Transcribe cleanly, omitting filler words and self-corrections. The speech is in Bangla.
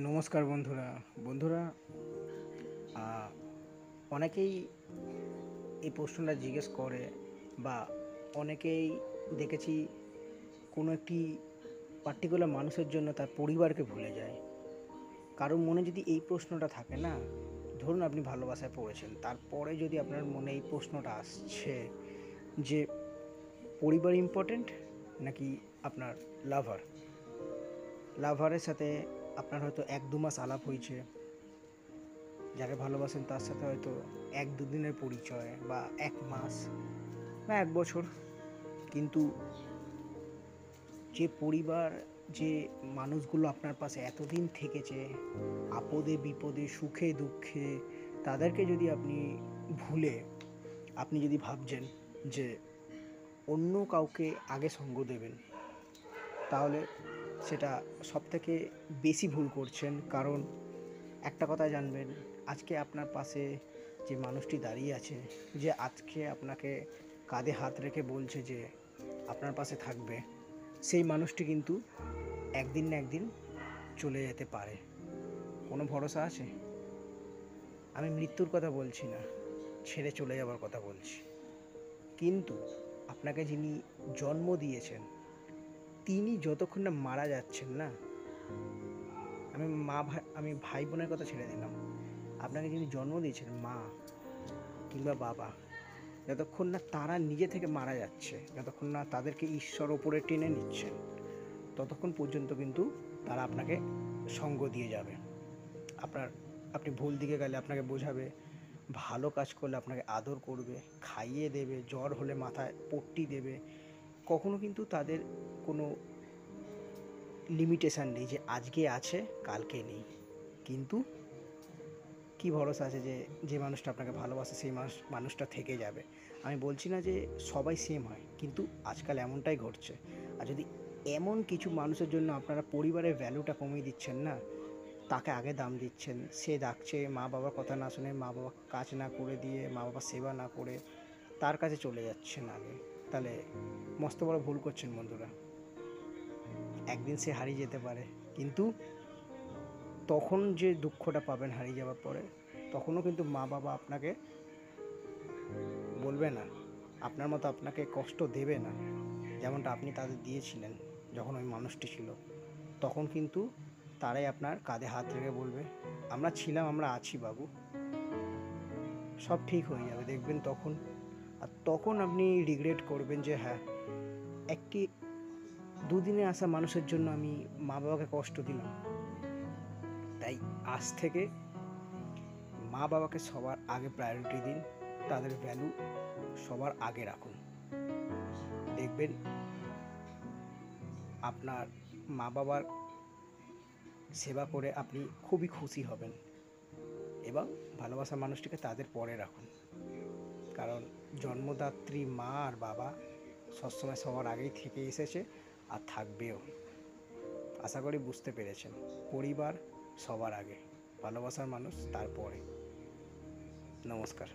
নমস্কার বন্ধুরা। বন্ধুরা, আহ, অনেকেই এই প্রশ্নটা জিজ্ঞেস করে বা অনেকেই দেখেছি কোনো একটি পার্টিকুলার মানুষের জন্য তার পরিবারকে ভুলে যায়। কারোর মনে যদি এই প্রশ্নটা থাকে না, ধরুন আপনি ভালোবাসায় পড়েছেন, তারপরে যদি আপনার মনে এই প্রশ্নটা আসছে যে পরিবার ইম্পর্ট্যান্ট নাকি আপনার লাভার লাভারের সাথে আপনার হয়তো 1-2 মাস আলাপ হয়েছে, যাকে ভালোবাসেন তার সাথে হয়তো 1-2 দিনের পরিচয় বা 1 মাস বা 1 বছর, কিন্তু যে পরিবার, যে মানুষগুলো আপনার পাশে এতদিন থেকেছে, আপদে বিপদে সুখে দুঃখে, তাদেরকে যদি আপনি ভুলে আপনি যদি ভাবছেন যে অন্য কাউকে আগে সঙ্গ দেবেন, তাহলে সেটা সবথেকে বেশি ভুল করছেন। কারণ একটা কথা জানবেন, আজকে আপনার পাশে যে মানুষটি দাঁড়িয়ে আছে, যে আজকে আপনাকে কাঁধে হাত রেখে বলছে যে আপনার পাশে থাকবে, সেই মানুষটি কিন্তু একদিন না একদিন চলে যেতে পারে। কোনো ভরসা আছে? আমি মৃত্যুর কথা বলছি না, ছেড়ে চলে যাওয়ার কথা বলছি। কিন্তু আপনাকে যিনি জন্ম দিয়েছেন, তিনি যতক্ষণ না মারা যাচ্ছেন না, আমি ভাই বোনের কথা ছেড়ে দিলাম, আপনাকে যিনি জন্ম দিয়েছেন, মা কিংবা বাবা, যতক্ষণ না তারা নিজে থেকে মারা যাচ্ছে, যতক্ষণ না তাদেরকে ঈশ্বর ওপরে টেনে নিচ্ছেন, ততক্ষণ পর্যন্ত কিন্তু তারা আপনাকে সঙ্গ দিয়ে যাবে। আপনার আপনি ভুল দিকে গেলে আপনাকে বোঝাবে, ভালো কাজ করলে আপনাকে আদর করবে, খাইয়ে দেবে, জ্বর হলে মাথায় পট্টি দেবে। কখনো কিন্তু তাদের কোনো লিমিটেশান নেই যে আজকে আছে কালকে নেই। কিন্তু কী ভরসা আছে যে যে মানুষটা আপনাকে ভালোবাসে সেই মানুষটা থেকে যাবে? আমি বলছি না যে সবাই সেম হয়, কিন্তু আজকাল এমনটাই ঘটছে। আর যদি এমন কিছু মানুষের জন্য আপনারা পরিবারের ভ্যালুটা কমিয়ে দিচ্ছেন না, তাকে আগে দাম দিচ্ছেন, সে ডাকছে, মা বাবার কথা না শুনে, মা বাবা কাজ না করে দিয়ে, মা বাবার সেবা না করে তার কাছে চলে যাচ্ছেন আগে, তাহলে মস্ত বড় ভুল করছেন বন্ধুরা। একদিন সে হারিয়ে যেতে পারে, কিন্তু তখন যে দুঃখটা পাবেন হারিয়ে যাওয়ার পরে, তখনও কিন্তু মা বাবা আপনাকে বলবে না, আপনার মতো আপনাকে কষ্ট দেবে না, যেমনটা আপনি তাদের দিয়েছিলেন যখন ওই মানুষটি ছিল। তখন কিন্তু তারাই আপনার কাঁধে হাত রেখে বলবে, আমরা ছিলাম, আমরা আছি বাবু, সব ঠিক হয়ে যাবে, দেখবেন তখন। আর তখন আপনি রিগ্রেট করবেন যে হ্যাঁ, একটি দুদিনে আসা মানুষের জন্য আমি মা বাবাকে কষ্ট দিলাম। তাই আজ থেকে মা বাবাকে সবার আগে প্রায়োরিটি দিন, তাদের ভ্যালু সবার আগে রাখুন। দেখবেন আপনার মা বাবার সেবা করে আপনি খুবই খুশি হবেন, এবং ভালোবাসার মানুষটিকে তাদের পরে রাখুন। কারণ জন্মদাত্রী মা আর বাবা সবসময় সবার আগেই থেকে এসেছে আর থাকবেও। আশা করি বুঝতে পেরেছেন। পরিবার সবার আগে, ভালোবাসার মানুষ তারপরে। নমস্কার।